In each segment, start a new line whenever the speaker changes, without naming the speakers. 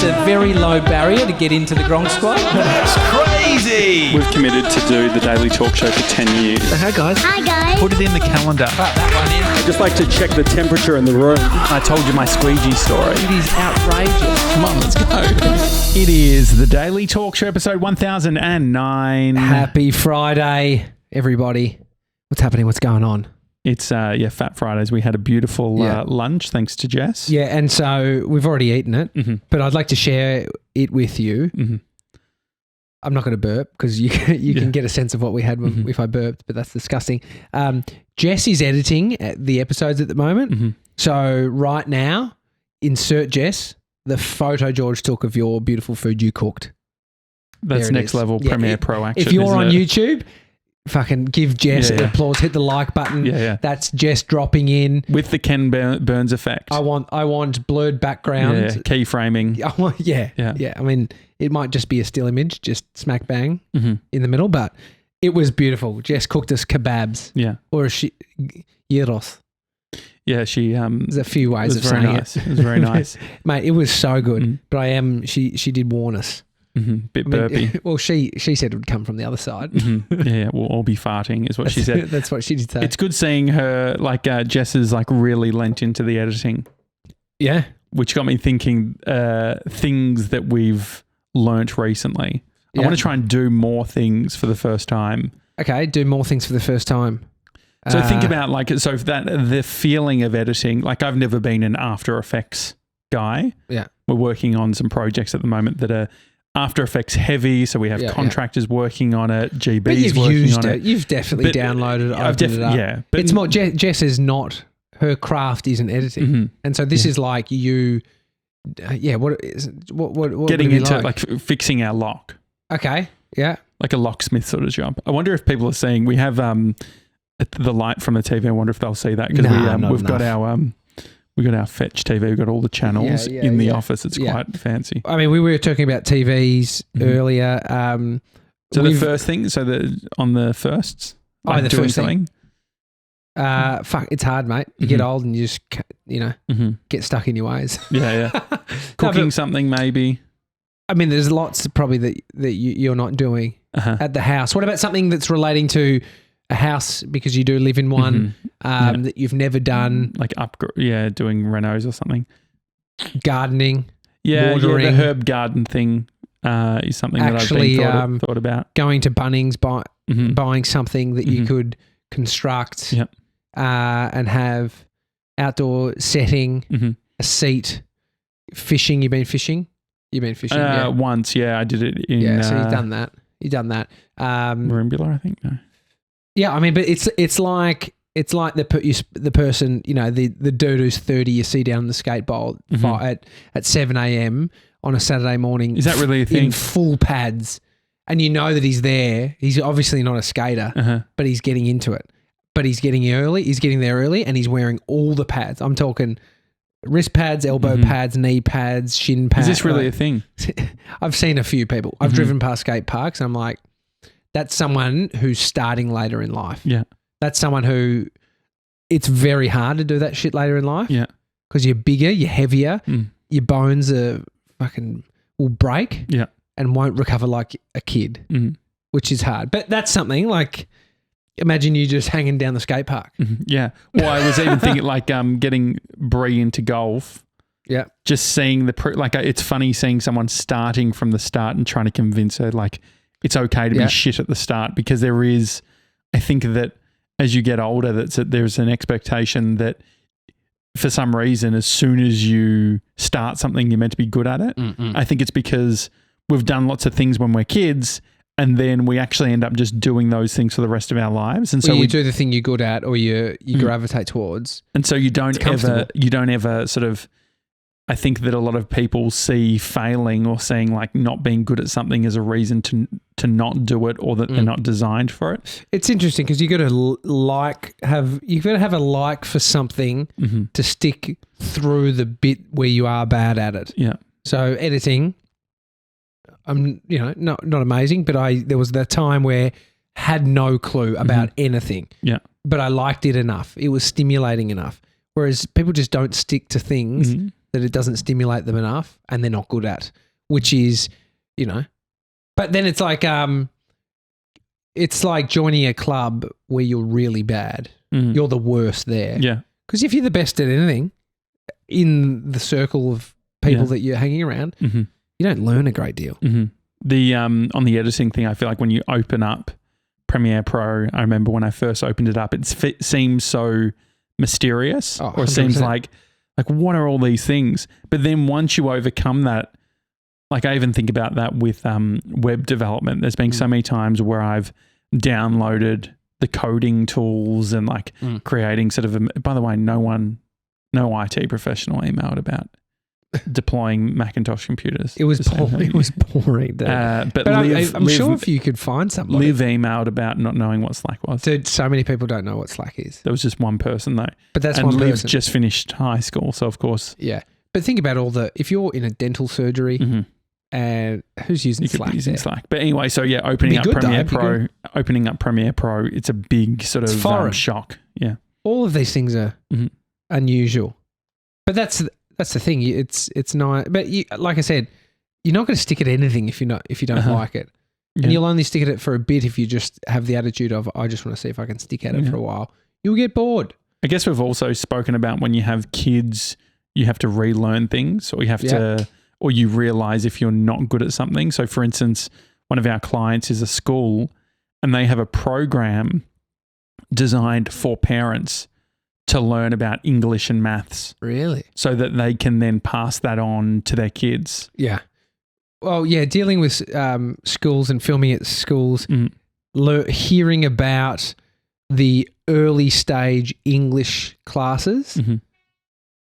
It's a very low barrier to get into the Gronk Squad.
That's crazy.
We've committed to do the Daily Talk Show for 10 years.
Hi guys.
Hi guys.
Put it in the calendar.
Put that one in.
I just like to check the temperature in the room.
I told you my squeegee story.
It is outrageous. Come on, let's go.
It is the Daily Talk Show, episode 1009.
Happy Friday, everybody. What's happening? What's going on?
It's Fat Fridays. We had a beautiful lunch thanks to Jess.
Yeah, and so we've already eaten it, but I'd like to share it with you.
Mm-hmm.
I'm not going to burp because you can get a sense of what we had if I burped, but that's disgusting. Jess is editing the episodes at the moment. So right now, insert Jess, the photo George took of your beautiful food you cooked.
That's next level Premiere Pro action.
If you're on YouTube, fucking give Jess applause, hit the like button.
Yeah.
That's Jess dropping in.
With the Ken Burns effect.
I want blurred background.
Yeah, keyframing.
Yeah. I mean, it might just be a still image, just smack bang in the middle, but it was beautiful. Jess cooked us kebabs.
Yeah.
Or gyros.
Yeah, she...
There's a few ways of saying
it. It was very nice.
Mate, it was so good. But she did warn us.
Bit burpy.
Well, she said it would come from the other side.
Yeah, we'll all be farting is what she said.
That's what she did say.
It's good seeing her, Jess is really lent into the editing.
Yeah.
Which got me thinking things that we've learnt recently. I want to try and do more things for the first time.
Okay, do more things for the first time.
So think about the feeling of editing. I've never been an After Effects guy.
Yeah.
We're working on some projects at the moment that are After Effects heavy, so we have contractors working on it, GBs
but you've
working
used
on
it. You've definitely downloaded it, opened it up.
Yeah, but
it's more, Jess is not, her craft isn't editing. And so this is like you, what
getting into fixing our lock.
Okay, yeah.
Like a locksmith sort of job. I wonder if people are seeing, we have the light from the TV, I wonder if they'll see that because we've got our Fetch TV. We've got all the channels in the office. It's quite fancy.
I mean, we were talking about TVs earlier.
So the first thing, on the firsts,
the
doing
first
something.
Fuck, it's hard, mate. You get old and you just, get stuck in your ways.
Yeah. Cooking something maybe.
I mean, there's lots probably that you're not doing at the house. What about something that's relating to a house because you do live in one that you've never done?
Doing renos or something.
Gardening.
Watering. The herb garden thing is something that I've been thought about.
Going to Bunnings, buying something that you could construct and have outdoor setting, a seat, fishing. You've been fishing?
Once, I did it in...
Yeah, so you've done that.
Marimbula, I think, no.
Yeah, I mean, but it's like the person, the dude who's 30 you see down in the skate bowl at 7 a.m. on a Saturday morning.
Is that really a thing?
In full pads. And you know that he's there. He's obviously not a skater, but he's getting into it. But he's getting early. He's getting there early and he's wearing all the pads. I'm talking wrist pads, elbow pads, knee pads, shin pads.
Is this really a thing?
I've seen a few people. I've driven past skate parks and I'm like, that's someone who's starting later in life.
Yeah.
That's someone who it's very hard to do that shit later in life.
Yeah.
Because you're bigger, you're heavier, your bones will break and won't recover like a kid, which is hard. But that's something imagine you just hanging down the skate park.
Yeah. Well, I was even thinking getting Bree into golf.
Yeah.
Just seeing it's funny seeing someone starting from the start and trying to convince her it's okay to be shit at the start because there is, I think that as you get older, there's an expectation that for some reason, as soon as you start something, you're meant to be good at it. I think it's because we've done lots of things when we're kids and then we actually end up just doing those things for the rest of our lives. And so
you do the thing you're good at or you gravitate towards.
And so you don't ever sort of, I think that a lot of people see failing or seeing not being good at something as a reason to not do it or that they're not designed for it.
It's interesting because you got to have a like for something to stick through the bit where you are bad at it.
Yeah.
So editing, I'm not amazing, but there was the time where had no clue about anything.
Yeah.
But I liked it enough. It was stimulating enough. Whereas people just don't stick to things that it doesn't stimulate them enough and they're not good at, which is, but then it's like joining a club where you're really bad. You're the worst there.
Yeah.
Because if you're the best at anything in the circle of people that you're hanging around, you don't learn a great deal.
The on the editing thing, I feel like when you open up Premiere Pro, I remember when I first opened it up, it seems so mysterious, or it seems like what are all these things? But then once you overcome that, like I even think about that with web development. There's been so many times where I've downloaded the coding tools and creating sort of by the way, no IT professional emailed about deploying Macintosh computers.
It was boring. It was boring. But I'm sure if you could find something.
Liv emailed about not knowing what Slack was.
Dude, so many people don't know what Slack is.
There was just one person though.
But that's
and
one
Liv
person.
just finished high school, so of course.
Yeah. But think about if you're in a dental surgery and who's using Slack?
Could be using Slack. But anyway, so yeah, opening up Premiere Pro, it's a big sort of shock. Yeah. All
of these things are unusual. But that's the thing. It's not. But like I said, you're not going to stick at anything if you don't like it, and you'll only stick at it for a bit if you just have the attitude of I just want to see if I can stick at it for a while. You'll get bored.
I guess we've also spoken about when you have kids, you have to relearn things, or you have to, or you realize if you're not good at something. So, for instance, one of our clients is a school, and they have a program designed for parents to learn about English and maths.
Really?
So that they can then pass that on to their kids.
Yeah. Well, yeah, dealing with schools and filming at schools, hearing about the early stage English classes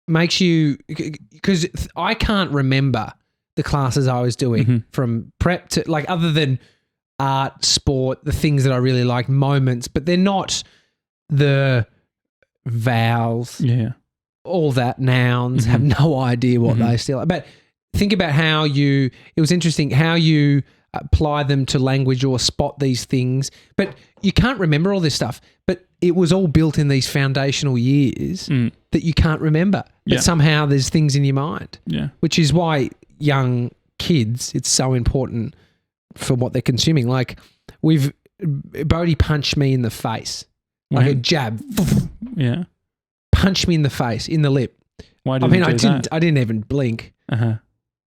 makes you, because I can't remember the classes I was doing from prep to, like, other than art, sport, the things that I really like, moments, but they're not the vowels, all that, nouns, have no idea what they still are. But think about it was interesting how you apply them to language or spot these things, but you can't remember all this stuff, but it was all built in these foundational years that you can't remember, but somehow there's things in your mind, which is why young kids, it's so important for what they're consuming. Like Bodhi punched me in the face. Like a jab.
Yeah.
Punch me in the face, in the lip.
Why did
I didn't even blink.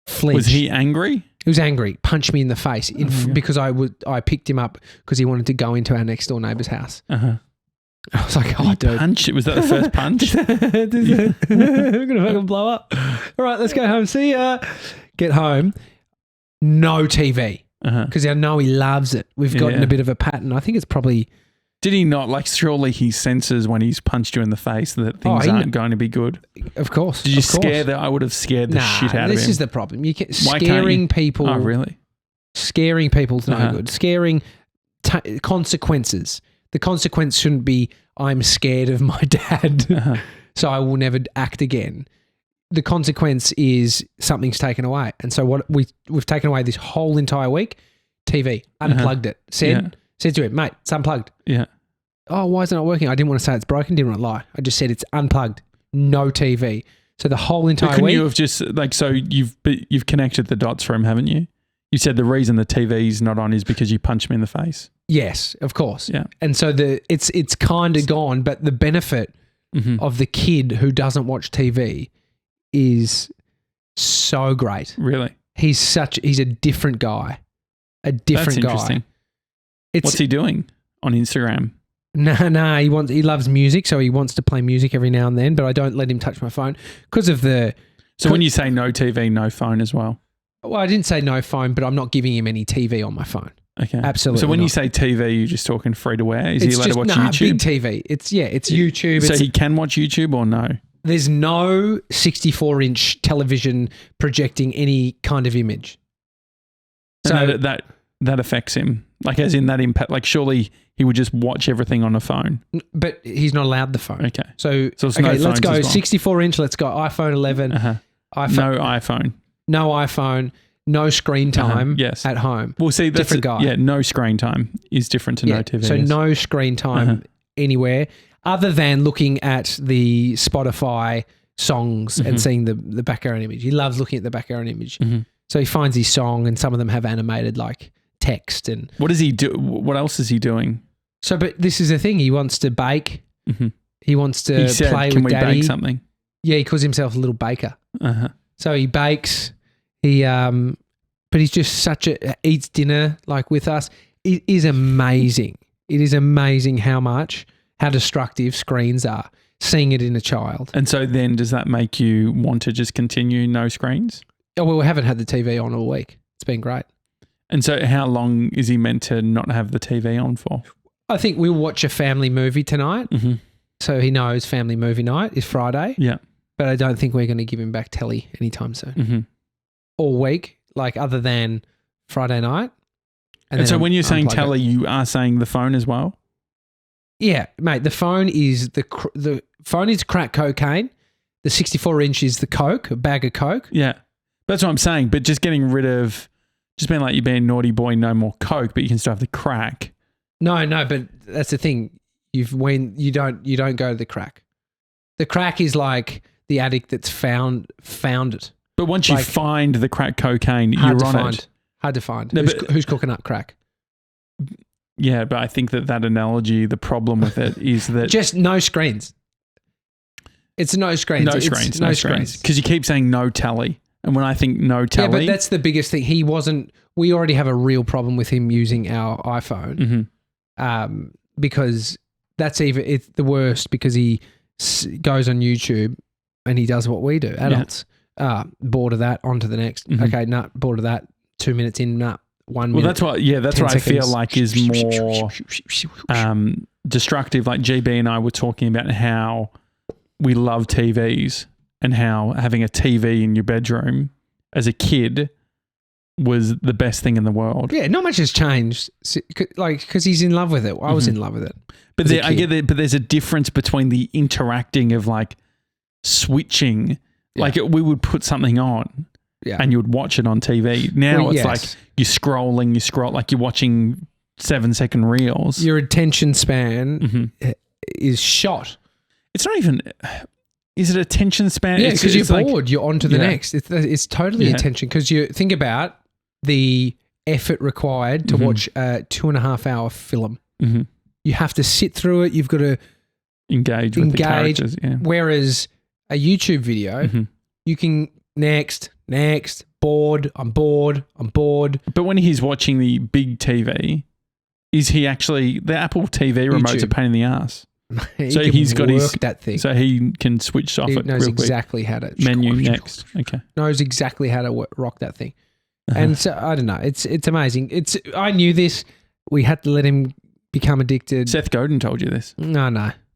Flinch.
Was he angry?
He was angry. Punched me in the face because I picked him up because he wanted to go into our next door neighbour's house. I was like, dude.
Punch? Was that the first punch?
We're going to fucking blow up. All right, let's go home. See ya. Get home. No TV. Because I know he loves it. We've gotten a bit of a pattern. I think it's probably...
Did he not, like, surely he senses when he's punched you in the face that things aren't going to be good?
Of course.
Did you scare that? I would have scared the shit out of him.
This is the problem. Scaring people.
Oh, really?
Scaring people's no good. Scaring consequences. The consequence shouldn't be I'm scared of my dad, so I will never act again. The consequence is something's taken away. And so what we've taken away this whole entire week, TV, unplugged it, said to him, mate, it's unplugged.
Yeah.
Oh, why is it not working? I didn't want to say it's broken, didn't want to lie. I just said it's unplugged, no TV. So the whole entire
couldn't
week.
You have just, like, so you've connected the dots for him, haven't you? You said the reason the TV's not on is because you punched me in the face.
Yes, of course.
Yeah.
And so it's kind of gone, but the benefit of the kid who doesn't watch TV is so great.
Really?
He's a different guy. That's
interesting. What's he doing on Instagram?
No, he loves music, so he wants to play music every now and then, but I don't let him touch my phone because of the...
So when you say no TV, no phone as well?
Well, I didn't say no phone, but I'm not giving him any TV on my phone.
Okay.
Absolutely.
So when
not.
you say TV, you're just talking free to wear? Is he allowed to watch YouTube?
Big TV. It's YouTube.
So he can watch YouTube or no?
There's no 64-inch television projecting any kind of image.
So that affects him. Like, as in that impact, like, surely he would just watch everything on a phone.
But he's not allowed the phone.
Okay.
So
it's
okay, let's go 64-inch. Let's go iPhone 11.
No iPhone.
No iPhone. No screen time at home.
Well, see, that's
different guy.
Yeah, no screen time is different to no TV.
So no screen time anywhere other than looking at the Spotify songs and seeing the background image. He loves looking at the background image. So he finds his song, and some of them have animated like text. And
what does he do? What else is he doing?
So, but this is the thing. He wants to bake. He wants to play
Can
with
we
daddy.
bake something?
Yeah, he calls himself a little baker. So he bakes. He but he's just eats dinner like with us. It is amazing. It is amazing how destructive screens are. Seeing it in a child.
And so then, does that make you want to just continue no screens?
Oh, well, we haven't had the TV on all week. It's been great.
And so, how long is he meant to not have the TV on for?
I think we'll watch a family movie tonight. So he knows family movie night is Friday.
Yeah.
But I don't think we're going to give him back telly anytime soon. All week, like other than Friday night.
And so when you're saying telly, you are saying the phone as well?
Yeah, mate. The phone is the phone is crack cocaine. The 64-inch is the Coke, a bag of Coke.
Yeah. That's what I'm saying. But just getting rid of, just being like, you're being naughty boy, no more Coke, but you can still have the crack.
No, but that's the thing. You don't go to the crack. The crack is like the addict that's found it.
But once you find the crack cocaine, you're on it.
Hard to find.
No,
who's cooking up crack?
Yeah, but I think that analogy, the problem with it is that
just no screens. It's no screens.
No screens. Because you keep saying no telly. And when I think no telly.
Yeah, but that's the biggest thing. We already have a real problem with him using our iPhone. Because it's the worst, because he goes on YouTube and he does what we do, adults. Bored of that, on to the next. Okay, bored of that. 2 minutes in, 1 minute.
Well, that's what I feel like is more destructive. Like GB and I were talking about how we love TVs and how having a TV in your bedroom as a kid was the best thing in the world.
Yeah, not much has changed. Like, because he's in love with it. I was in love with it.
But I get it. But there's a difference between the interacting of like switching. Yeah. Like we would put something on. Yeah. And you would watch it on TV. Now it's like you scroll, like you're watching 7-second reels.
Your attention span is shot.
It's not even, is it attention span?
Yeah, because you're bored. You're on to the next. It's totally attention, because you think about the effort required to watch a 2.5-hour film. You have to sit through it. You've got to
engage with the characters. Yeah.
Whereas a YouTube video, you can next, bored, I'm bored.
But when he's watching the big TV, is he actually, the Apple TV remote's a pain in the ass.
So he's got that thing.
So he can switch off it.
Knows exactly how to
menu next. Okay.
Knows exactly how to rock that thing. And so I don't know. It's amazing. I knew this. We had to let him become addicted.
Seth Godin told you this.
No.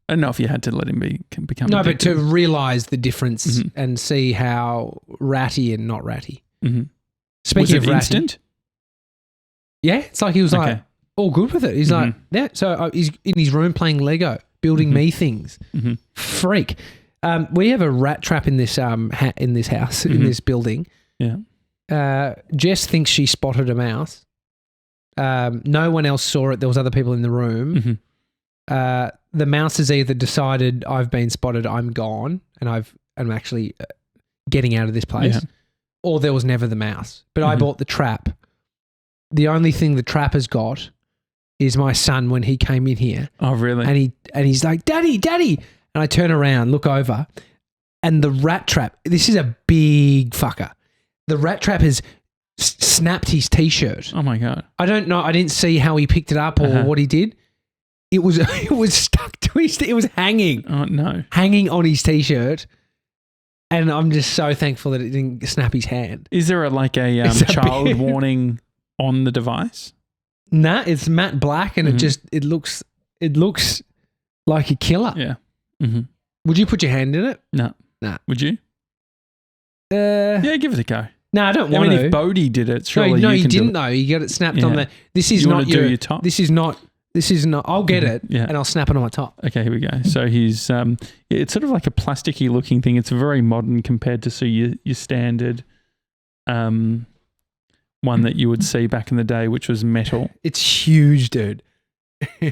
I don't know if you had to let him become
no,
addicted.
but to realise the difference and see how ratty and not ratty. Speaking
was it
of ratty,
instant?
Yeah, it's like he was like all good with it. He's like, yeah. So he's in his room playing Lego, building me things. Freak. We have a rat trap in this in this house, in this building.
Yeah.
Jess thinks she spotted a mouse. No one else saw it. There was other people in the room. The mouse has either decided I've been spotted, I'm gone, and I'm actually getting out of this place, or there was never the mouse. But I bought the trap. The only thing the trap has got is my son when he came in here.
Oh, really?
And he's like, Daddy. And I turn around, look over, and the rat trap, this is a big fucker. The rat trap has snapped his T-shirt.
Oh, my God.
I don't know. I didn't see how he picked it up or what he did. It was stuck to it was hanging.
Oh, no.
Hanging on his T-shirt. And I'm just so thankful that it didn't snap his hand.
Is there a child warning on the device?
Nah, it's matte black and it looks like a killer.
Yeah.
Would you put your hand in it?
No.
Nah.
Would you? Yeah, give it a go.
No, I don't want to.
I mean, if Bodhi did it, surely
no,
you can
didn't
do it.
though. You got it snapped on the. This is not
your top.
This is not. I'll get it and I'll snap it on my top.
Okay, here we go. So he's it's sort of like a plasticky looking thing. It's very modern compared to your standard one that you would see back in the day, which was metal.
It's huge, dude.
All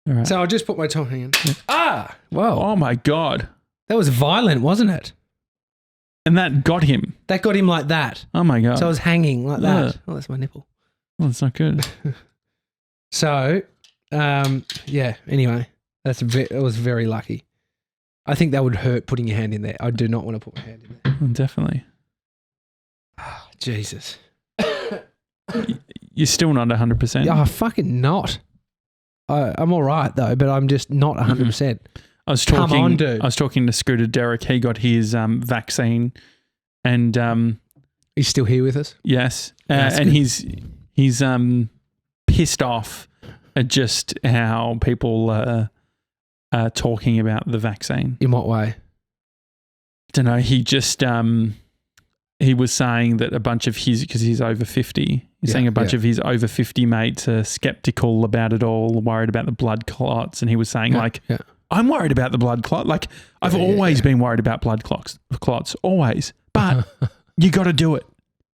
right.
So I'll just put my top hand. Yeah. Whoa.
Oh my God.
That was violent, wasn't it?
And that got him.
That got him like that.
Oh my God.
So I was hanging like that.
Yeah.
Oh, that's my nipple.
Well, that's not good.
So, yeah, anyway, it was very lucky. I think that would hurt putting your hand in there. I do not want to put my hand in there.
Definitely.
Jesus.
You're still not 100%.
Oh, fucking not. I'm all right, though, but I'm just not 100%.
I was talking.
Come on, dude.
I was talking to Scooter Derek. He got his vaccine, and
He's still here with us.
yes,
That's
and
good.
he's pissed off at just how people are talking about the vaccine.
In what way?
Don't know. He just he was saying that a bunch of his, because he's over 50. He's saying a bunch of his over 50 mates are skeptical about it all, worried about the blood clots, and he was saying I'm worried about the blood clot. Like, I've always been worried about blood clots, always. But you got to do it.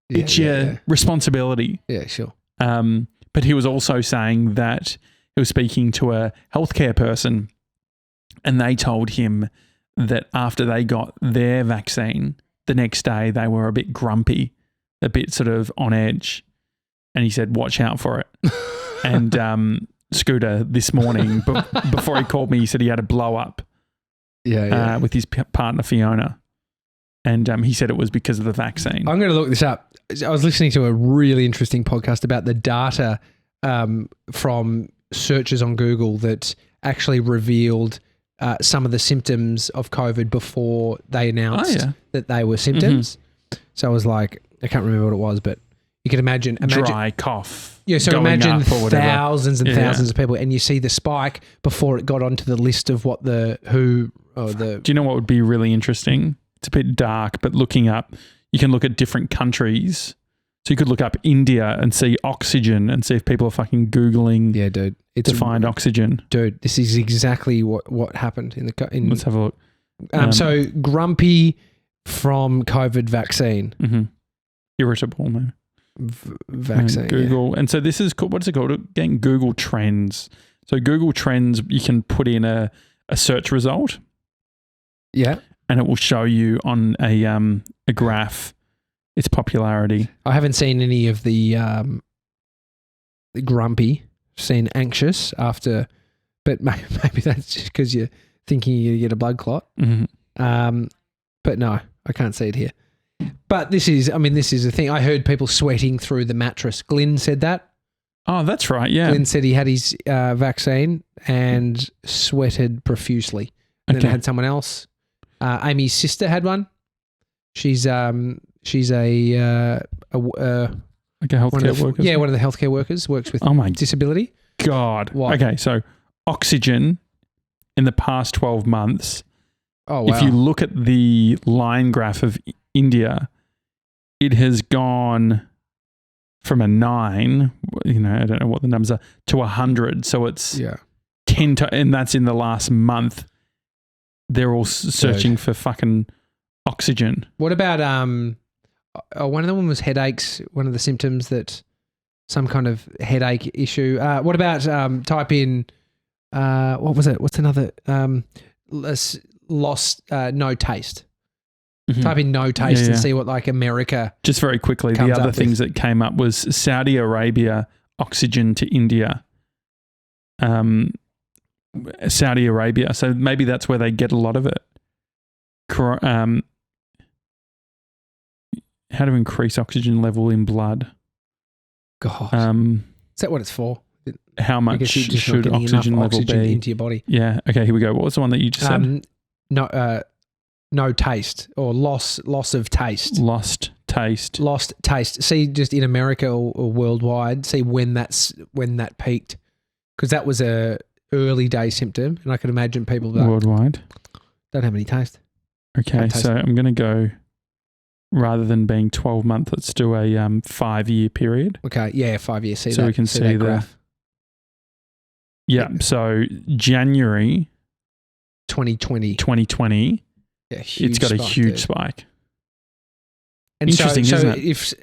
It's your responsibility.
Yeah, sure.
But he was also saying that he was speaking to a healthcare person, and they told him that after they got their vaccine, the next day they were a bit grumpy, a bit sort of on edge. And he said, watch out for it. And Scooter this morning, before he called me, he said he had a blow up with his partner Fiona. And he said it was because of the vaccine.
I'm going to look this up. I was listening to a really interesting podcast about the data from searches on Google that actually revealed some of the symptoms of COVID before they announced that they were symptoms. Mm-hmm. So I was like, I can't remember what it was, but you can imagine
dry cough.
Yeah, so imagine thousands and thousands of people, and you see the spike before it got onto the list of what Do you
know what would be really interesting? It's a bit dark, but you can look at different countries. So you could look up India and see oxygen and see if people are fucking Googling to find oxygen.
Dude, this is exactly what happened in
Let's have a look.
So grumpy from COVID vaccine.
Mm-hmm. Irritable, man.
Vaccine.
Google. And so this is called, what's it called? Again, Google Trends. So Google Trends, you can put in a search result.
Yeah.
And it will show you on a graph its popularity.
I haven't seen any of the grumpy. Seen anxious after, but maybe that's just because you're thinking you're going to get a blood clot.
Mm-hmm.
But no, I can't see it here. But this is the thing. I heard people sweating through the mattress. Glyn said that.
Oh, that's right. Yeah.
Glyn said he had his vaccine and sweated profusely. And then I had someone else. Amy's sister had one. She's a
like a healthcare worker.
Yeah, one of the healthcare workers, works with disability.
God.
What?
Okay, so oxygen in the past 12 months.
Oh, wow.
If you look at the line graph of India, it has gone from a 9, I don't know what the numbers are, to 100. So it's 10 and that's in the last month. They're all searching for fucking oxygen.
What about one of them was headaches, one of the symptoms that some kind of headache issue. What about type in what was it? What's another lost no taste? Mm-hmm. Type in no taste and see what like America.
Just very quickly, the other things that came up was Saudi Arabia, oxygen to India. Saudi Arabia. So maybe that's where they get a lot of it. How to increase oxygen level in blood.
God. Is that what it's for?
How much should oxygen level be
into your body?
Yeah. Okay, here we go. What was the one that you just said?
No taste or loss of taste.
Lost taste. See, just in America or worldwide, see when that peaked, because that was a early day symptom, and I can imagine people worldwide
don't have any taste.
Okay, so I'm going to go, rather than being 12 months, let's do a 5-year period.
Okay, yeah, 5 years.
So we can see the graph. Yeah, so January 2020. It's got a huge spike.
And
interesting, isn't it?
If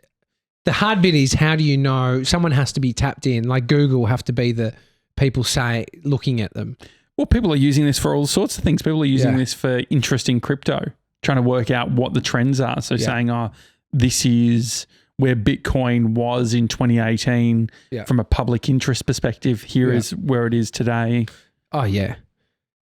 the hard bit is, how do you know? Someone has to be tapped in. Like Google have to be the people looking at them.
Well, people are using this for all sorts of things. People are using this for interest in crypto, trying to work out what the trends are. So saying, this is where Bitcoin was in 2018 from a public interest perspective. Here is where it is today.
Oh, yeah.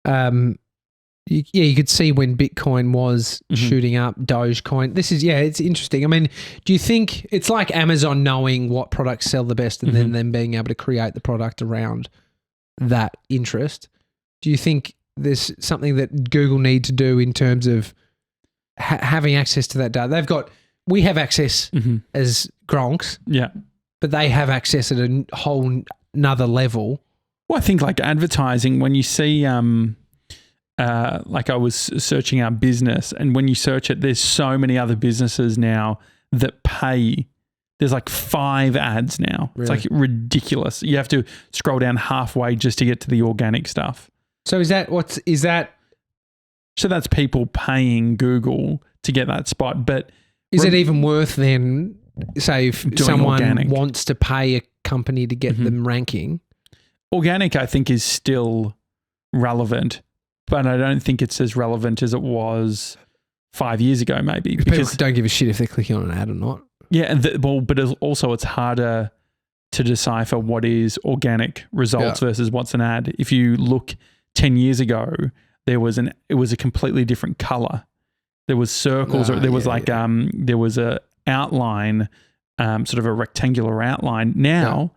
You could see when Bitcoin was shooting up, Dogecoin. This is, it's interesting. I mean, do you think it's like Amazon knowing what products sell the best and then them being able to create the product around that interest? Do you think there's something that Google need to do in terms of having access to that data? We have access as Gronks, but they have access at a whole nother level.
Well, I think like advertising, when you see, like I was searching our business, and when you search it, there's so many other businesses now that pay. There's like 5 ads now. Really? It's like ridiculous. You have to scroll down halfway just to get to the organic stuff.
So is that?
So that's people paying Google to get that spot. But
is it even worth then, say, if someone wants to pay a company to get them ranking?
Organic, I think, is still relevant, but I don't think it's as relevant as it was 5 years ago, maybe.
Because people don't give a shit if they're clicking on an ad or not.
Yeah, but also it's harder to decipher what is organic results versus what's an ad. If you look 10 years ago, it was a completely different color. There was circles, or there was there was a outline, sort of a rectangular outline. Now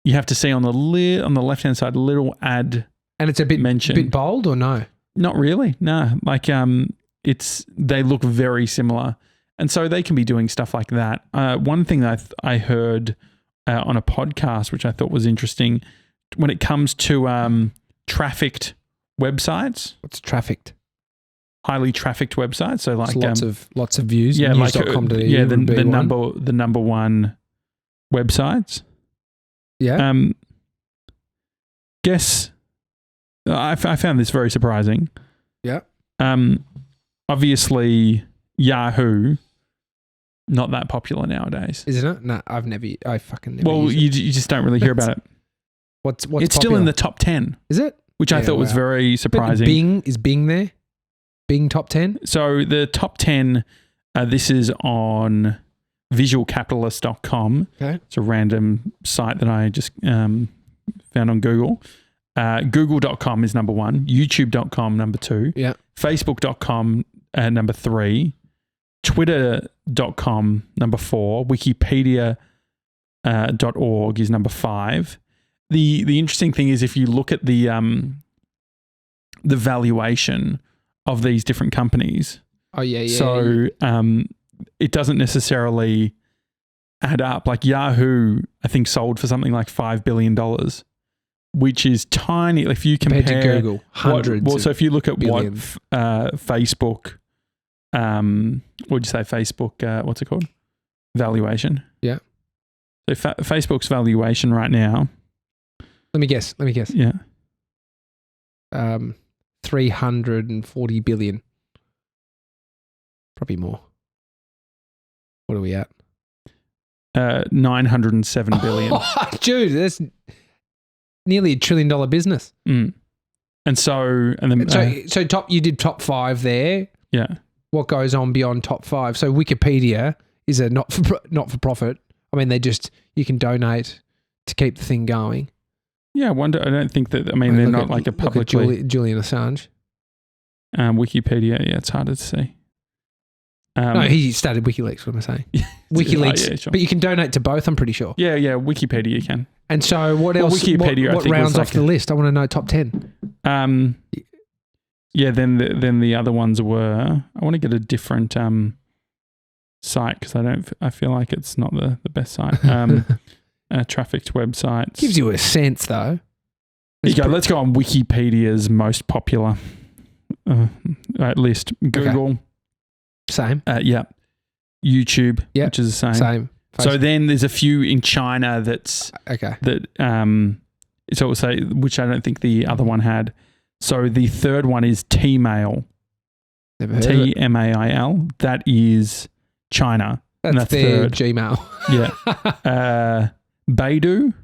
you have to see on the left-hand side, a little ad.
And it's a bit bold, or no?
Not really. No. Like they look very similar. And so they can be doing stuff like that. One thing that I heard on a podcast, which I thought was interesting, when it comes to trafficked websites.
What's trafficked?
Highly trafficked websites. So like
lots of views.
Yeah,
news.com.au.
Yeah, the number one websites.
Yeah.
Guess I found this very surprising.
Yeah.
Obviously Yahoo, not that popular nowadays.
Isn't it? No, I fucking never.
Well, you just don't really hear about it.
What's
it's
popular?
still in the top 10.
Is it?
Which I thought was very surprising.
Is Bing there? Bing top 10?
So the top 10, this is on visualcapitalist.com.
Okay.
It's a random site that I just found on Google. Google.com is number 1. YouTube.com, number 2.
Yeah.
Facebook.com, number 3. Twitter.com, number 4. Wikipedia.org is number 5. The interesting thing is if you look at the valuation of these different companies.
Oh, yeah.
So it doesn't necessarily add up. Like Yahoo, I think, sold for something like $5 billion, which is tiny. If you compare
compared to Google, hundreds.
So if you look at
billions.
what Facebook, what would you say? Facebook, what's it called? Valuation.
Yeah.
So Facebook's valuation right now.
Let me guess.
Yeah.
340 billion. Probably more. What are we at?
907 billion.
Oh, dude, that's nearly $1 trillion business.
Mm. And so top. You did top 5 there. Yeah.
What goes on beyond top 5? So Wikipedia is a not for profit. I mean, you can donate to keep the thing going.
Yeah, I don't think that. I mean, they're not like a publicly.
Julian Assange.
Wikipedia. Yeah, it's harder to see.
No, he started WikiLeaks. What am I saying? WikiLeaks, sure. But you can donate to both. I'm pretty sure.
Yeah. Wikipedia you can.
And so, what else?
Wikipedia.
What rounds off the list? I want to know top 10.
Yeah. Then the other ones were. I want to get a different site because I feel like it's not the best site. Trafficked websites.
Gives you a sense though.
Let's go on Wikipedia's most popular list. Google.
Okay. Same.
Yeah. YouTube, which is the same.
Same.
So then there's a few in China that's
okay.
That so we'll say, which I don't think the other one had. So the third one is Tmail.
Never heard of it.
Tmail. That is China.
That's their third. Gmail.
Yeah. Baidu,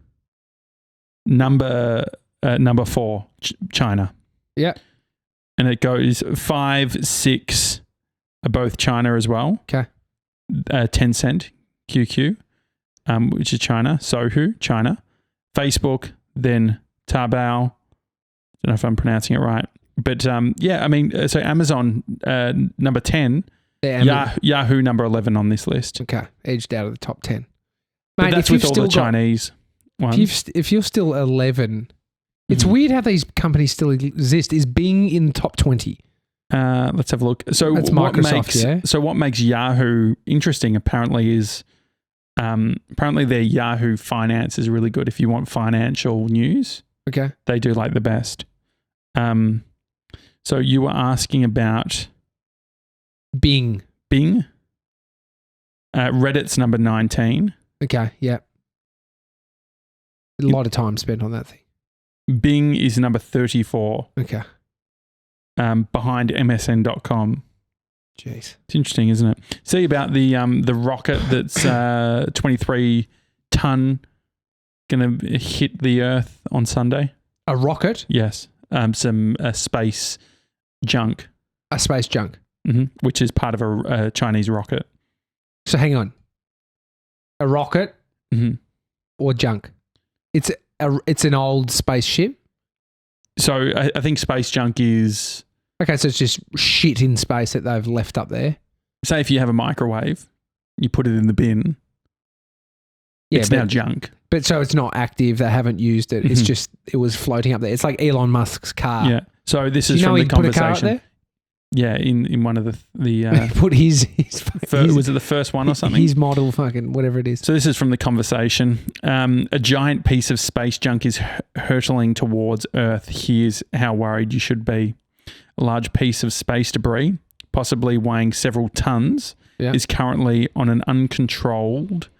number 4, China.
Yeah.
And it goes 5, 6 are both China as well.
Okay.
Tencent, QQ, which is China. Sohu, China. Facebook, then Taobao. Don't know if I'm pronouncing it right. But yeah, I mean, so Amazon number 10, Yahoo number 11 on this list.
Okay, edged out of the top 10.
But
Mate,
that's with all the Chinese ones.
If you're still 11, it's weird how these companies still exist. Is Bing in the top 20?
Let's have a look. So
That's Microsoft,
So what makes Yahoo interesting apparently is apparently their Yahoo Finance is really good if you want financial news.
Okay.
They do like the best. So you were asking about
Bing.
Reddit's number 19.
Okay, yeah. A lot of time spent on that thing.
Bing is number 34.
Okay.
Behind MSN.com.
Jeez.
It's interesting, isn't it? See about the rocket that's 23 ton going to hit the Earth on Sunday?
A rocket?
Yes. Some space junk.
A space junk.
Which is part of a Chinese rocket.
So hang on. A rocket or junk? It's an old spaceship?
So I think space junk is...
Okay, so it's just shit in space that they've left up there.
Say if you have a microwave, you put it in the bin, it's now junk.
But so it's not active, they haven't used it, it's just, it was floating up there. It's like Elon Musk's car.
Yeah. So this is from the conversation. Put a car up there? Yeah, in one of the
put his
was it the first one or something?
His model, fucking whatever it is.
So this is from the conversation. A giant piece of space junk is hurtling towards Earth. Here's how worried you should be. A large piece of space debris, possibly weighing several tons, is currently on an uncontrolled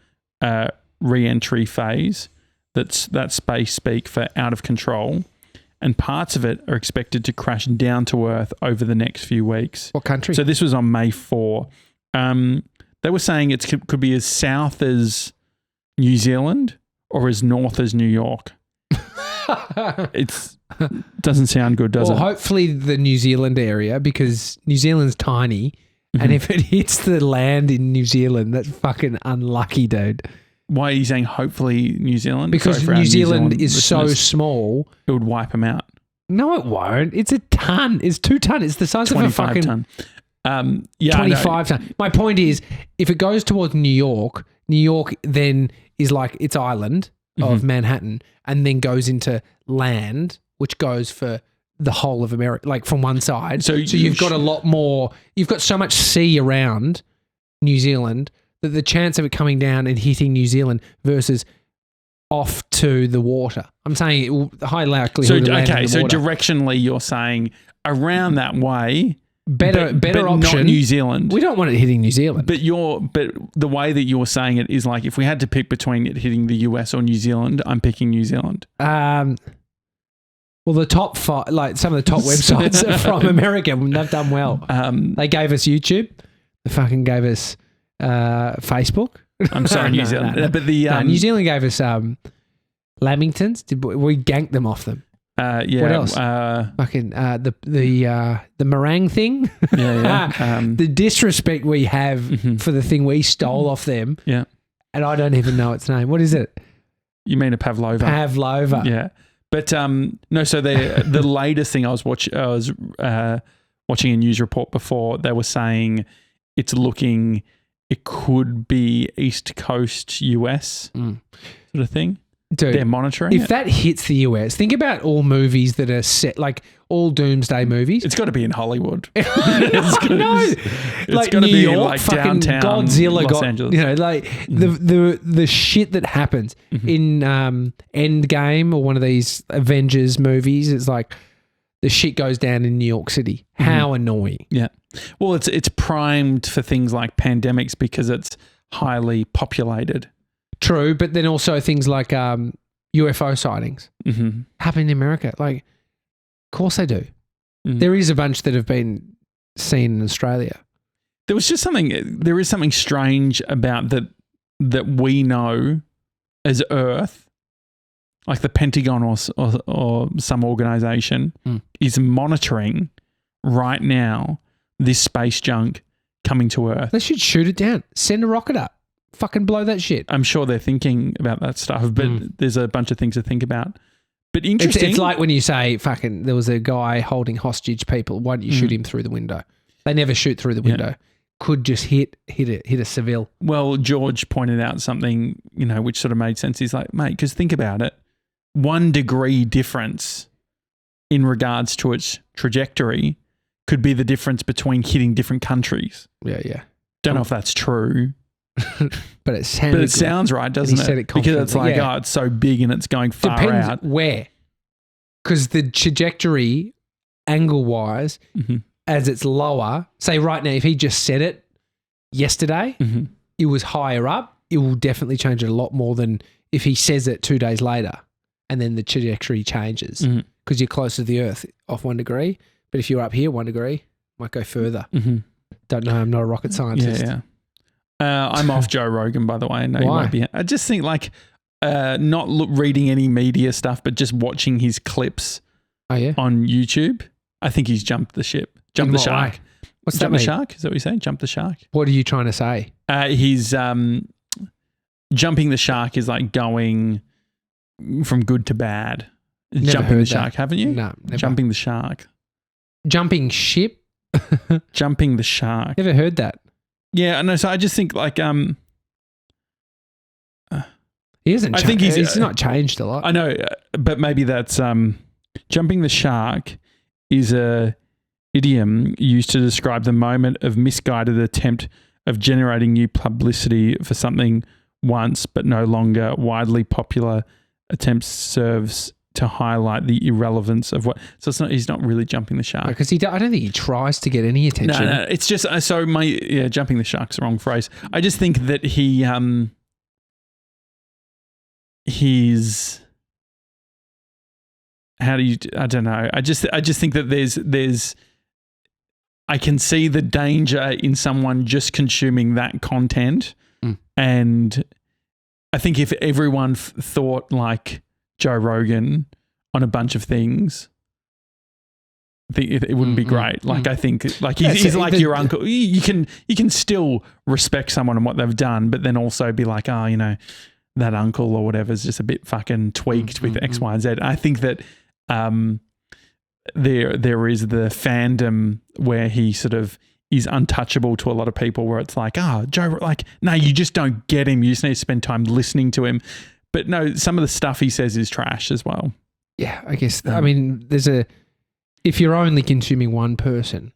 re-entry phase. That's space speak for out of control. And parts of it are expected to crash down to Earth over the next few weeks.
What country?
So this was on May 4. They were saying it could be as south as New Zealand or as north as New York. It doesn't sound good, does it?
Well, hopefully the New Zealand area, because New Zealand's tiny, and if it hits the land in New Zealand, that's fucking unlucky, dude.
Why are you saying hopefully New Zealand?
Because New Zealand is so small.
It would wipe them out.
No, it won't. It's a ton. It's 2 ton. It's the size of a fucking...
25 ton.
25 ton. My point is, if it goes towards New York then is like its island of Manhattan and then goes into land, which goes for the whole of America, like from one side. So you've got a lot more... You've got so much sea around New Zealand that the chance of it coming down and hitting New Zealand versus off to the water. I'm saying it will high likelihood to land in the water.
So directionally you're saying around that way,
better option.
Not New Zealand.
We don't want it hitting New Zealand.
But the way that you're saying it is like if we had to pick between it hitting the US or New Zealand, I'm picking New Zealand.
Well, the top 5, like some of the top websites are from America. They've done well. They gave us YouTube. They fucking gave us Facebook.
I'm sorry, New Zealand. No. But
New Zealand gave us Lamingtons. We ganked them off them.
Yeah.
What else? Fucking the meringue thing.
Yeah.
The disrespect we have for the thing we stole off them.
Yeah.
And I don't even know its name. What is it?
You mean a pavlova?
Pavlova.
Yeah. But no. So the latest thing I was watching a news report before. They were saying it's looking. It could be East Coast US sort of thing.
Dude,
they're monitoring
if that hits the US, think about all movies that are set, like all doomsday movies.
It's got to be in Hollywood.
It's
like
New
York,
York,
like
fucking
downtown
Godzilla,
Los Angeles.
You know, like the shit that happens in Endgame or one of these Avengers movies. It's like the shit goes down in New York City. How annoying.
Yeah. Well, it's primed for things like pandemics because it's highly populated.
True, but then also things like UFO sightings happen in America. Like, of course they do. There is a bunch that have been seen in Australia.
There is something strange about that we know as Earth like the Pentagon or some organization is monitoring right now this space junk coming to Earth.
They should shoot it down. Send a rocket up. Fucking blow that shit.
I'm sure they're thinking about that stuff, but there's a bunch of things to think about. But interesting.
It's like when you say, fucking, there was a guy holding hostage people. Why don't you shoot him through the window? They never shoot through the window. Could just hit a civil.
Well, George pointed out something, which sort of made sense. He's like, mate, because think about it. 1 degree difference in regards to its trajectory could be the difference between hitting different countries.
Yeah.
Don't know if that's true.
But it sounds
right, doesn't it? Because it's like, it's so big and it's going far
Depends
out.
Where? Because the trajectory, angle-wise, as it's lower, say right now, if he just said it yesterday, it was higher up, it will definitely change it a lot more than if he says it 2 days later and then the trajectory changes because you're close to the Earth off 1 degree. But if you're up here 1 degree, might go further. Don't know. I'm not a rocket scientist.
Yeah. I'm off Joe Rogan, by the way. No,
Why?
You won't be. I just think not reading any media stuff, but just watching his clips on YouTube. I think he's jumped the ship. Jumped the shark.
Way? What's that mean?
Jump the shark? Is that what you say? Jump the shark?
What are you trying to say?
He's jumping the shark is like going from good to bad.
Never
Jumping
heard
the shark, haven't you?
No, never.
Jumping the shark.
Jumping ship?
Jumping the shark.
Never heard that.
Yeah, no. So I just think like
he hasn't.
I think
he's not changed a lot.
I know, but maybe that's jumping the shark is a idiom used to describe the moment of misguided attempt of generating new publicity for something once but no longer widely popular. Attempt serves to highlight the irrelevance of what. So it's not. He's not really jumping the shark
because I don't think he tries to get any attention.
No, it's just jumping the shark's the wrong phrase. I just think that he's how do you? I don't know. I just think that there's. I can see the danger in someone just consuming that content, and I think if everyone thought like Joe Rogan on a bunch of things, it wouldn't be great. Like I think, like he's like your uncle. You can still respect someone and what they've done, but then also be like, that uncle or whatever is just a bit fucking tweaked with X, Y, and Z. I think that there is the fandom where he sort of is untouchable to a lot of people, where it's like, Joe, like, no, you just don't get him. You just need to spend time listening to him. But no, some of the stuff he says is trash as well.
Yeah, I guess. I mean, if you're only consuming one person,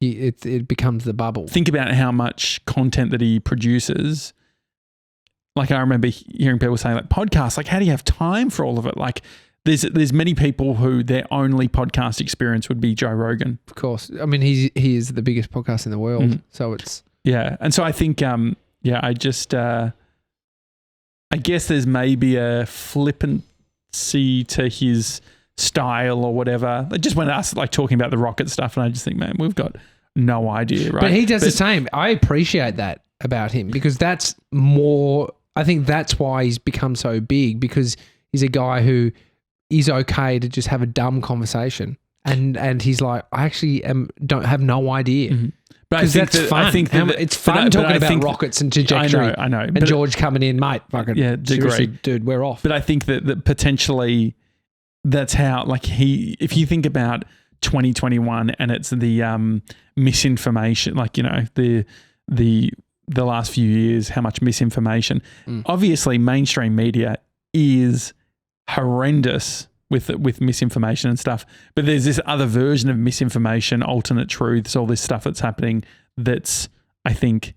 it becomes the bubble.
Think about how much content that he produces. Like I remember hearing people saying like podcasts, like how do you have time for all of it? Like there's many people who their only podcast experience would be Joe Rogan.
Of course. I mean, he is the biggest podcast in the world. So it's.
Yeah. And so I think, I guess there's maybe a flippancy to his style or whatever. Just when us like talking about the rocket stuff, and I just think, man, we've got no idea, right?
But he does the same. I appreciate that about him because that's more. I think that's why he's become so big, because he's a guy who is okay to just have a dumb conversation, and he's like, I actually don't have no idea. Because that's fun. I think it's fun talking about rockets and trajectory.
I know.
And George coming in, mate, fucking seriously, dude, we're off.
But I think that potentially that's how, like if you think about 2021 and it's the misinformation, like, the last few years, how much misinformation. Obviously, mainstream media is horrendous with misinformation and stuff. But there's this other version of misinformation, alternate truths, all this stuff that's happening that's, I think,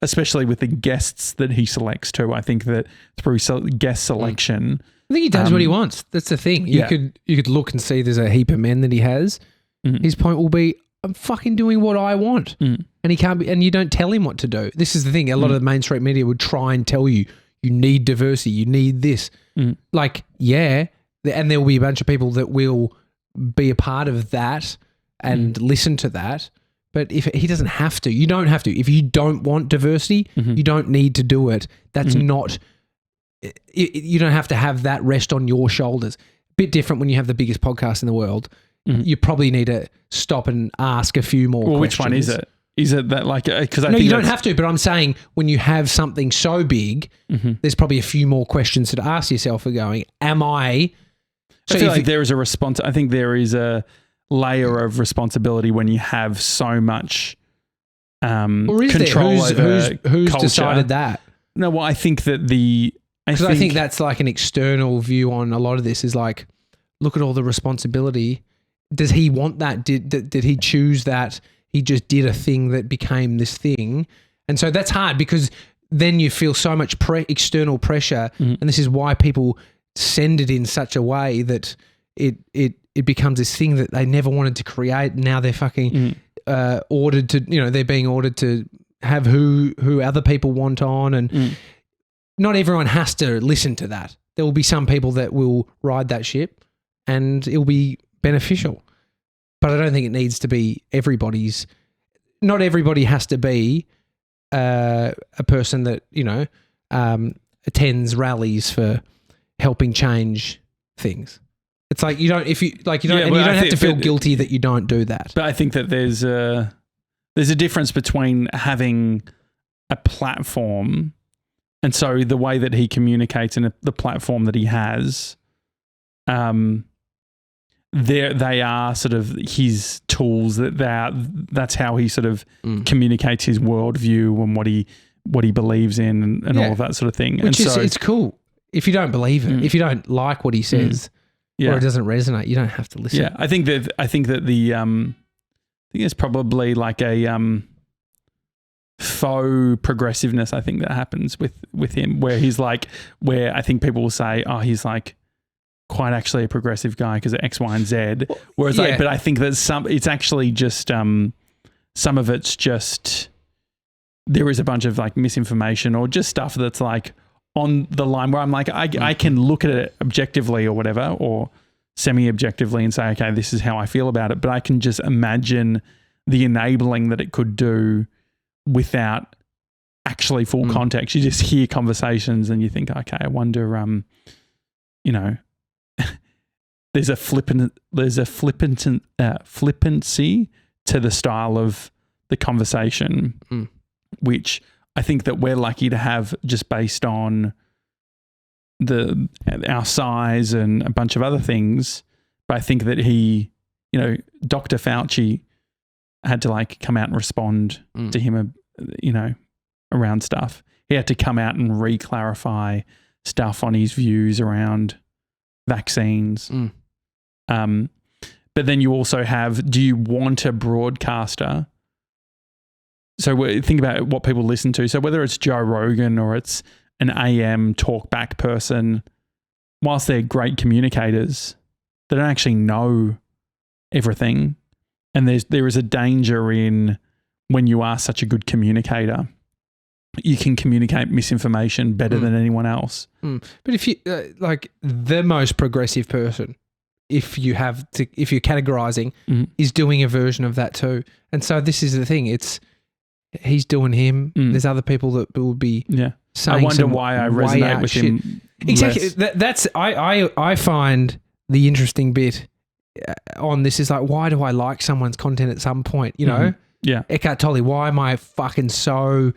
especially with the guests that he selects too, I think that through guest selection...
I think he does what he wants. That's the thing. You could look and see there's a heap of men that he has. His point will be, I'm fucking doing what I want. And he can't be, and you don't tell him what to do. This is the thing. A lot of the mainstream media would try and tell you, you need diversity, you need this. Like, yeah... And there will be a bunch of people that will be a part of that and listen to that. But if he doesn't have to, you don't have to. If you don't want diversity, you don't need to do it. That's not you don't have to have that rest on your shoulders. Bit different when you have the biggest podcast in the world. You probably need to stop and ask a few more questions.
Which one is it? Is it that like, because I
no,
think
you don't have to, but I'm saying when you have something so big, there's probably a few more questions to ask yourself for going, am I?
So I feel like there is a response. I think there is a layer of responsibility when you have so much control over
who's
culture.
decided that?
No, well, I think that
because I think that's like an external view on a lot of this is like, look at all the responsibility. Does he want that? Did he choose that? He just did a thing that became this thing. And so that's hard because then you feel so much external pressure. And this is why people send it in such a way that it becomes this thing that they never wanted to create. Now they're fucking ordered to, they're being ordered to have who other people want on. And not everyone has to listen to that. There will be some people that will ride that ship and it'll be beneficial. But I don't think it needs to be everybody's. Not everybody has to be a person that attends rallies for helping change things. It's like you don't have to feel guilty that you don't do that.
But I think that there's a difference between having a platform, and so the way that he communicates and the platform that he has. They are sort of his tools. That's how he sort of communicates his worldview and what he believes in and all of that sort of thing.
It's cool. If you don't believe it, if you don't like what he says, or it doesn't resonate, you don't have to listen.
Yeah, I think that the I think it's probably like a faux progressiveness. I think that happens with him, where he's like, where I think people will say, oh, he's like quite actually a progressive guy because of X, Y, and Z. Whereas, but I think that it's actually just some of it's just there is a bunch of like misinformation or just stuff that's like on the line where I'm like, I can look at it objectively or whatever, or semi-objectively and say, okay, this is how I feel about it. But I can just imagine the enabling that it could do without actually full context. You just hear conversations and you think, okay, I wonder, there's a flippancy to the style of the conversation, which I think that we're lucky to have just based on our size and a bunch of other things. But I think that he, Dr. Fauci had to like come out and respond to him, around stuff. He had to come out and re-clarify stuff on his views around vaccines. But then you also have, do you want a broadcaster? So think about what people listen to. So whether it's Joe Rogan or it's an AM talkback person, whilst they're great communicators, they don't actually know everything. And there is a danger in when you are such a good communicator, you can communicate misinformation better than anyone else.
But if you like the most progressive person, if you're categorizing, is doing a version of that too. And so this is the thing. He's doing him. There's other people that will be saying.
I wonder why I resonate with him.
Exactly. That's I find the interesting bit on this is like, why do I like someone's content at some point?
Yeah.
Eckhart Tolle, why am I fucking so?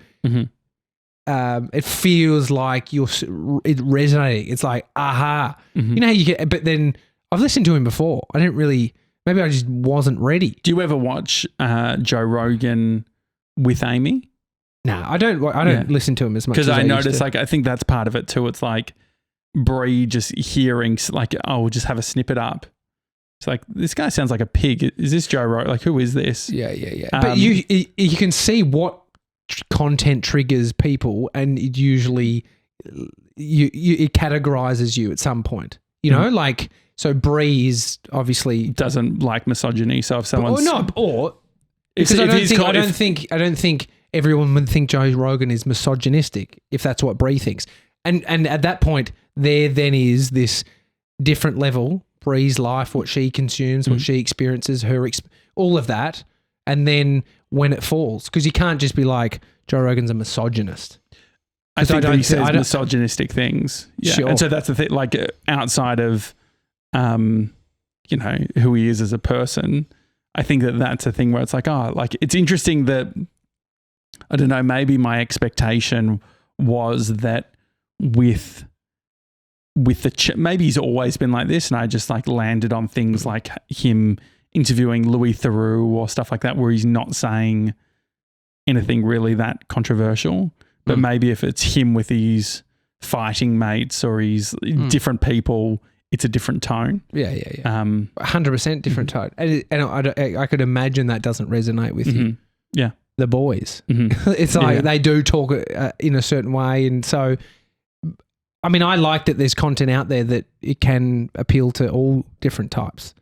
It feels like it resonating. It's like, aha. You know how you get, but then I've listened to him before. I didn't really, maybe I just wasn't ready.
Do you ever watch Joe Rogan with Amy?
No, I don't listen to him as much as
I notice, like, I think that's part of it too. It's like Bree just hearing, like, oh, we'll just have a snippet up. It's like, this guy sounds like a pig. Is this Joe Rogan? Like, who is this?
Yeah. But you can see what content triggers people, and it usually it categorizes you at some point. Like, so Bree is obviously
doesn't like misogyny. So if someone's
I don't think everyone would think Joe Rogan is misogynistic if that's what Bree thinks. And at that point, there then is this different level. Bree's life, what she consumes, what she experiences, all of that. And then when it falls, because you can't just be like, Joe Rogan's a misogynist.
I think that he says misogynistic things. Yeah.
Sure.
And so that's the thing, like outside of, you know, who he is as a person, I think that that's a thing where it's like, oh, like it's interesting that, I don't know, maybe my expectation was that with maybe he's always been like this, and I just like landed on things like him interviewing Louis Theroux or stuff like that, where he's not saying anything really that controversial. But maybe if it's him with his fighting mates or his different people, it's a different tone.
Yeah. 100% different tone. And I could imagine that doesn't resonate with you.
Yeah.
The boys. It's like they do talk in a certain way. And so, I mean, I like that there's content out there that it can appeal to all different types.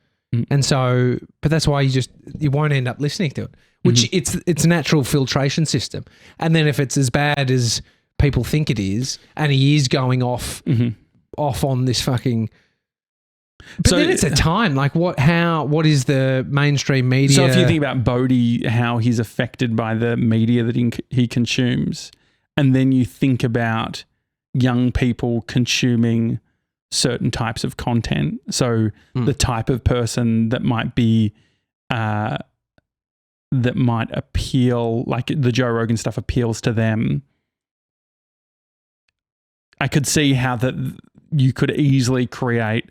And so, but that's why you won't end up listening to it. Which it's a natural filtration system. And then if it's as bad as people think it is, and he is going off on this fucking, but so then it's a time, like what is the mainstream media?
So if you think about Bodhi, how he's affected by the media that he consumes, and then you think about young people consuming certain types of content. So the type of person that might be, that might appeal, like the Joe Rogan stuff appeals to them. I could see how that you could easily create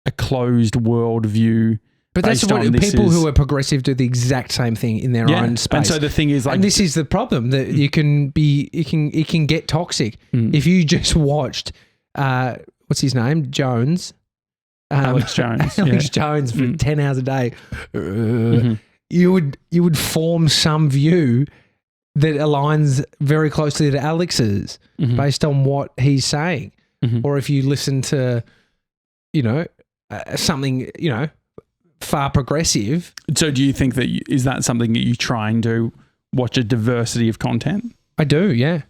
a closed world view.
But that's what people who are progressive do the exact same thing in their own space.
And so the thing is, like,
and this is the problem that it can get toxic if you just watched what's his name, Jones,
Alex Jones,
Jones for 10 hours a day. You would form some view that aligns very closely to Alex's based on what he's saying. Or if you listen to, you know, something, you know, far progressive.
So do you think is that something that you try and do, watch a diversity of content?
I do, yeah.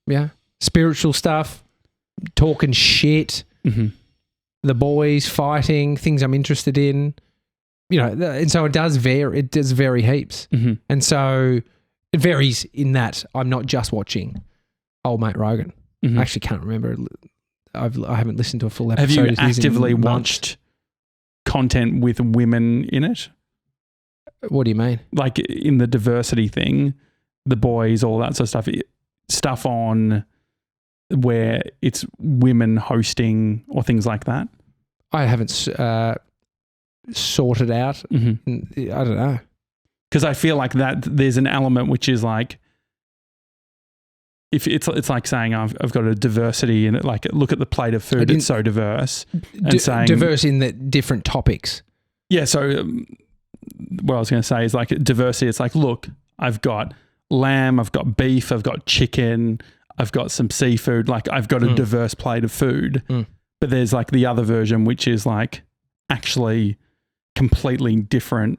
Yeah. Spiritual stuff, talking shit, the boys, fighting, things I'm interested in. You know, and so it does vary. It does vary heaps, and so it varies in that I'm not just watching old mate Rogan. I actually can't remember. I haven't listened to a full episode.
Have you actively watched content with women in it?
What do you mean?
Like in the diversity thing, the boys, all that sort of stuff. Stuff on where it's women hosting or things like that.
I haven't. Sorted out. I don't know.
Because I feel like that there's an element which is like, if it's like saying I've got a diversity in it, like look at the plate of food, it's so diverse. And saying
diverse in the different topics.
Yeah. So what I was going to say is like diversity. It's like, look, I've got lamb, I've got beef, I've got chicken, I've got some seafood. Like I've got a diverse plate of food. But there's like the other version, which is like actually completely different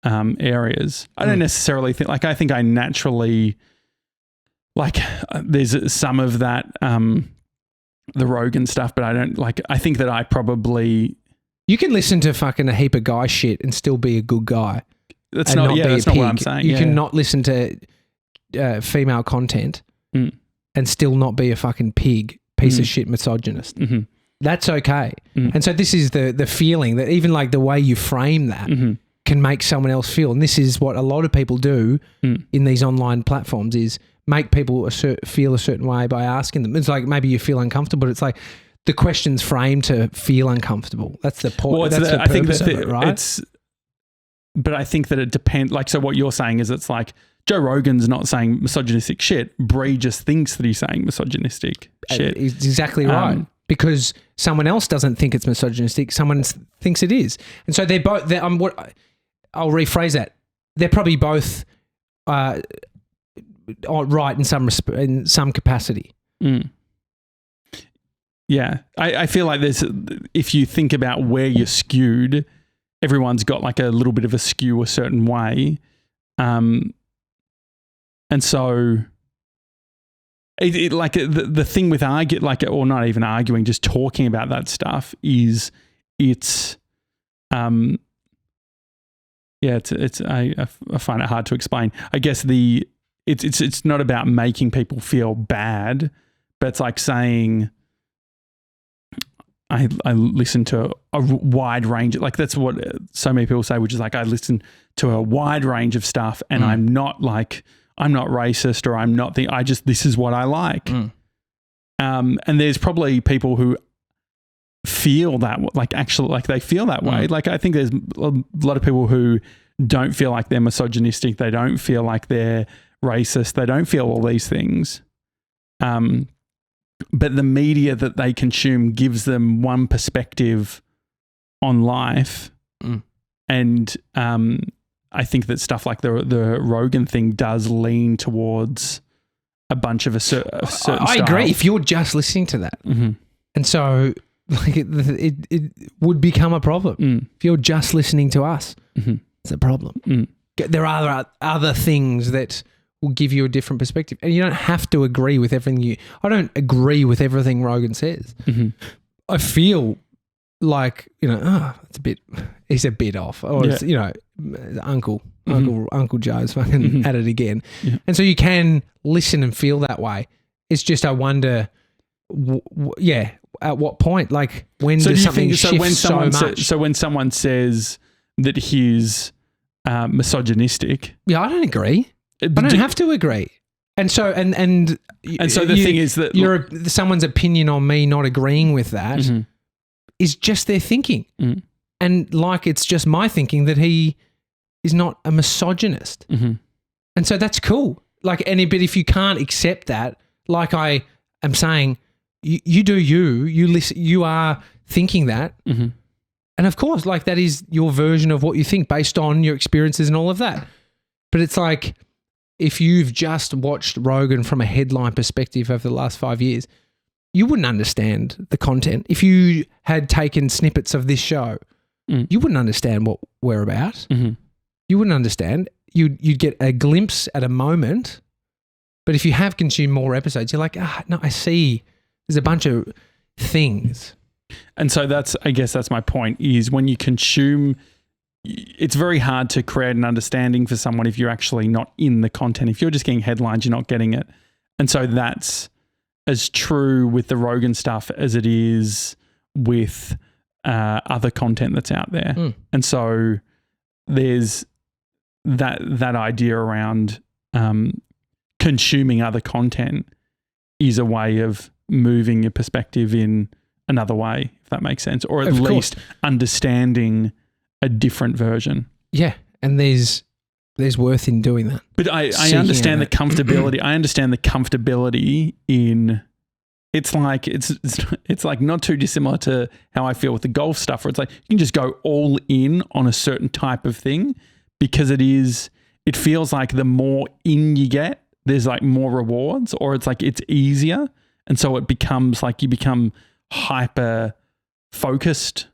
areas. I don't necessarily think, like, I think I naturally, like, there's some of that, the Rogan stuff, but I don't, like, I think that I probably...
You can listen to fucking a heap of guy shit and still be a good guy.
That's not what I'm saying.
You can not listen to female content and still not be a fucking pig, piece of shit misogynist. That's okay. And so this is the feeling that even like the way you frame that can make someone else feel. And this is what a lot of people do in these online platforms is make people feel a certain way by asking them. It's like maybe you feel uncomfortable, but it's like the question's framed to feel uncomfortable. That's the point.
Well,
that's the purpose of it, right?
But I think that it depends. Like, so what you're saying is it's like Joe Rogan's not saying misogynistic shit. Bree just thinks that he's saying misogynistic shit.
He's exactly right. Because someone else doesn't think it's misogynistic, someone thinks it is, and so they're both. I'll rephrase that. They're probably both right in some capacity.
Yeah, I feel like there's. If you think about where you're skewed, everyone's got like a little bit of a skew a certain way, and so. Like the thing with or not even arguing, just talking about that stuff is I find it hard to explain. I guess it's not about making people feel bad, but it's like saying, I listen to a wide range. Like that's what so many people say, which is like, I listen to a wide range of stuff and I'm not racist or I'm not this is what I like. And there's probably people who feel that, like actually, like they feel that way. Like I think there's a lot of people who don't feel like they're misogynistic. They don't feel like they're racist. They don't feel all these things. But the media that they consume gives them one perspective on life. And I think that stuff like the Rogan thing does lean towards a bunch of a certain
I agree. If you're just listening to that. And so like it would become a problem. If you're just listening to us, it's a problem. There are other things that will give you a different perspective. And you don't have to agree with everything I don't agree with everything Rogan says. I feel like, he's a bit off. Or it's, Uncle Joe's fucking at it again. And so you can listen and feel that way. It's just, I wonder, at what point? Like when does something shift so much?
So when someone says that he's misogynistic.
Yeah, I don't agree. I don't have to agree. And so and
so the thing is that
someone's opinion on me not agreeing with that is just their thinking. And like it's just my thinking that he is not a misogynist. And so that's cool. Like but if you can't accept that, like I am saying, you do you listen, you are thinking that. And of course, like that is your version of what you think based on your experiences and all of that. But it's like, if you've just watched Rogan from a headline perspective over the last 5 years, you wouldn't understand the content. If you had taken snippets of this show, you wouldn't understand what we're about. You wouldn't understand. You'd get a glimpse at a moment. But if you have consumed more episodes, you're like, no, I see. There's a bunch of things.
And so I guess that's my point, is when you consume, it's very hard to create an understanding for someone if you're actually not in the content. If you're just getting headlines, you're not getting it. And so that's as true with the Rogan stuff as it is with other content that's out there. And so there's that idea around consuming other content is a way of moving your perspective in another way, if that makes sense, or at least understanding a different version.
Yeah, and there's worth in doing that.
But I understand the comfortability. I understand the comfortability in. It's like not too dissimilar to how I feel with the golf stuff, where it's like you can just go all in on a certain type of thing because it feels like the more in you get, there's like more rewards, or it's like it's easier, and so it becomes like you become hyper focused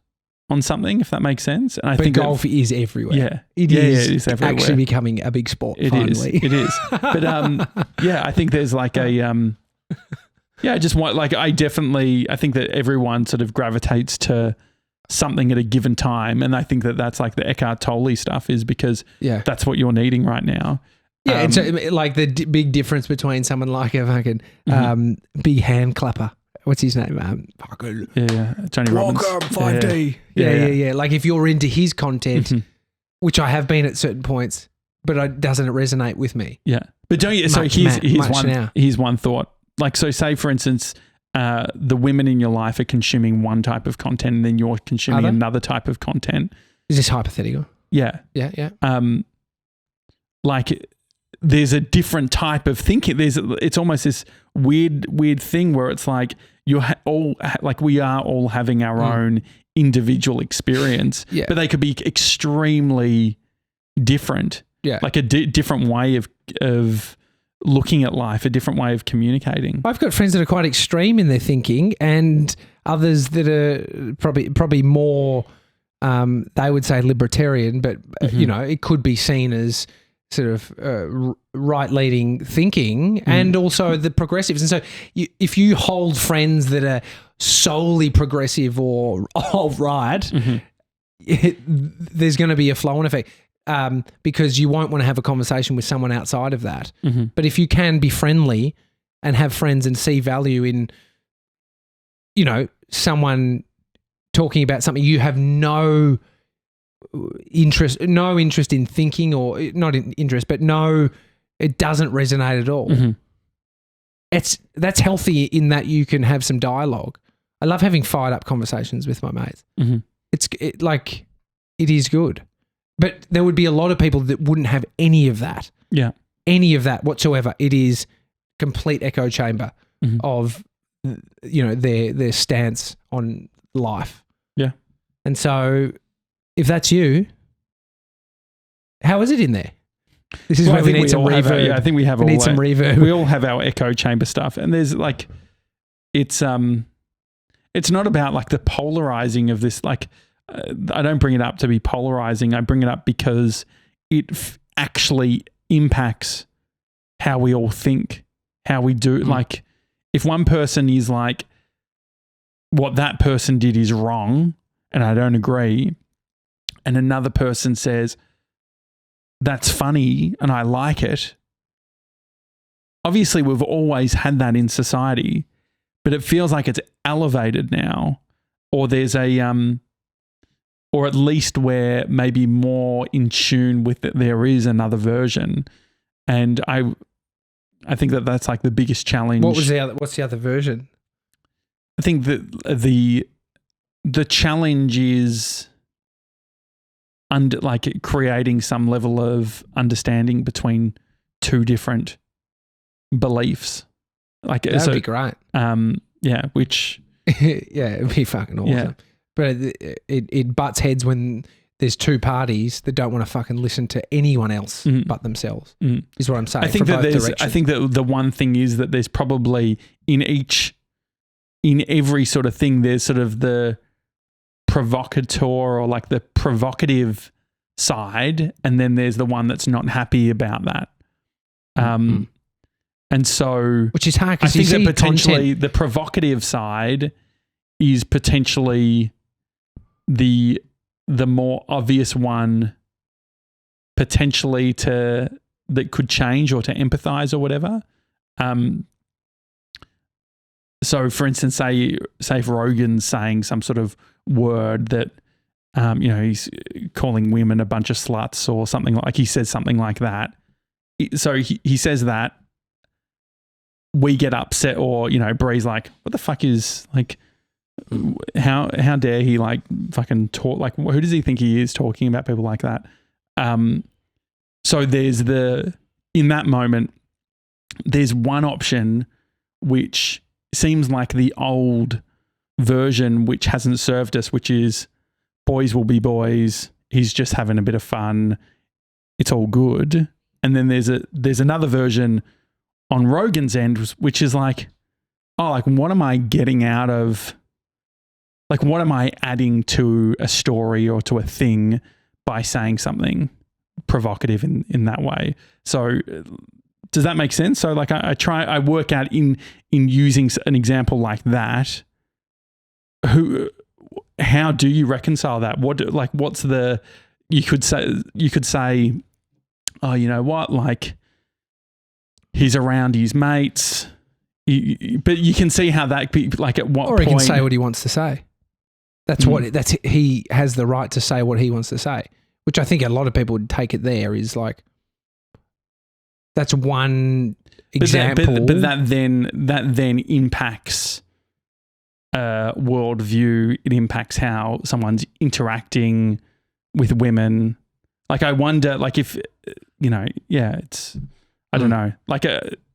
on something, if that makes sense. And I think
golf is everywhere.
Yeah,
it is everywhere. Actually becoming a big sport.
It is. But I think there's like a I think that everyone sort of gravitates to something at a given time, and I think that that's like the Eckhart Tolle stuff, is because that's what you're needing right now.
Yeah, and so like the big difference between someone like a fucking big hand clapper. What's his name?
Tony Robbins.
5D. Yeah. Like if you're into his content, which I have been at certain points, but doesn't it resonate with me?
Yeah. But don't you? So here's one thought. Like, so say for instance, the women in your life are consuming one type of content, and then you're consuming another type of content.
Is this hypothetical?
Yeah.
Yeah.
Like there's a different type of thinking. It's almost this weird thing where it's like we are all having our own individual experience, but they could be extremely different. Yeah, like a different way of looking at life, a different way of communicating.
I've got friends that are quite extreme in their thinking, and others that are probably more. They would say libertarian, but it could be seen as sort of right-leaning thinking, and also the progressives. And so if you hold friends that are solely progressive or alt-right, there's going to be a flow-on effect. because you won't want to have a conversation with someone outside of that.
Mm-hmm.
But if you can be friendly and have friends and see value in, you know, someone talking about something you have no interest in thinking, or not in interest, but it doesn't resonate at all.
Mm-hmm.
That's healthy in that you can have some dialogue. I love having fired up conversations with my mates.
Mm-hmm.
It is good. But there would be a lot of people that wouldn't have any of that.
Yeah.
Any of that whatsoever. It is complete echo chamber
mm-hmm.
of, you know, their stance on life.
Yeah.
And so if that's you, how is it in there? This is where we need some reverb.
I think we have
we need some reverb.
We all have our echo chamber stuff, and there's like, it's not about like the polarizing of this. Like, I don't bring it up to be polarizing. I bring it up because it actually impacts how we all think, how we do. Mm. Like, if one person is like, what that person did is wrong, and I don't agree, and another person says, that's funny and I like it. Obviously, we've always had that in society, but it feels like it's elevated now, or there's or at least we're maybe more in tune with it. There is another version, and I think that that's like the biggest challenge.
What's the other version?
I think that the challenge is creating some level of understanding between two different beliefs. Like,
that'd be great.
Yeah, which
yeah, it'd be fucking awesome.
Yeah.
But it butts heads when there's two parties that don't want to fucking listen to anyone else but themselves. Is what I'm saying.
I think that the one thing is that there's probably in every sort of thing, there's sort of the provocateur or like the provocative side, and then there's the one that's not happy about that. And so,
which is hard,
I think that potentially
content.
The provocative side is potentially the more obvious one, potentially that could change or to empathize or whatever. So, for instance, say if Rogan's saying some sort of word that, he's calling women a bunch of sluts or something, like he says something like that. So he says that, we get upset, or, Bree's like, what the fuck is, like, how dare he, like, fucking talk, like, who does he think he is talking about people like that? So there's in that moment, there's one option which seems like the old version, which hasn't served us, which is boys will be boys. He's just having a bit of fun. It's all good. And then there's another version on Rogan's end, which is like, what am I getting out of, like, what am I adding to a story or to a thing by saying something provocative in that way? So does that make sense? So like I work out in using an example like that, how do you reconcile that? You could say, oh, you know what? Like, he's around his mates, but you can see how that, like, at what point.
Or he can say what he wants to say. He has the right to say what he wants to say, which I think a lot of people would take it there is like, that's one example.
But that then impacts worldview. It impacts how someone's interacting with women. Like, I wonder, like, if, it's, I don't know. Like,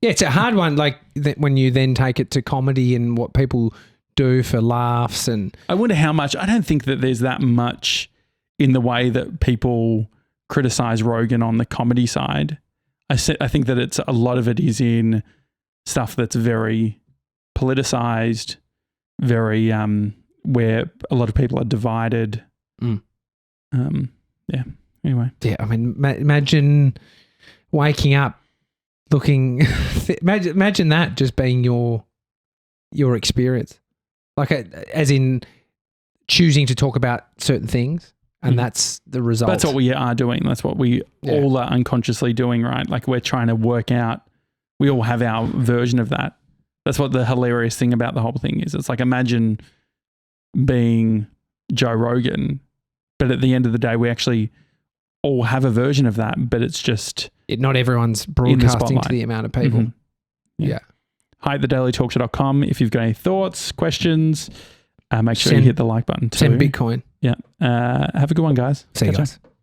it's a hard one. Like, when you then take it to comedy and what people do for laughs, and
I wonder how much. I don't think that there's that much in the way that people criticize Rogan on the comedy side. I think that a lot of it is in stuff that's very politicized, very where a lot of people are divided. Yeah. Anyway.
Yeah. I mean, imagine waking up looking. Imagine that just being your experience, like as in choosing to talk about certain things. And that's the result.
That's what we are doing. That's what we all are unconsciously doing, right? Like we're trying to work out, we all have our version of that. That's what the hilarious thing about the whole thing is. It's like, imagine being Joe Rogan, but at the end of the day, we actually all have a version of that, but it's just...
not everyone's broadcasting to the amount of people.
Mm-hmm. Yeah. Hi at thedailytalkshow.com. If you've got any thoughts, questions, make sure you hit the like button too.
Send Bitcoin.
Yeah. Have a good one, guys.
See you guys.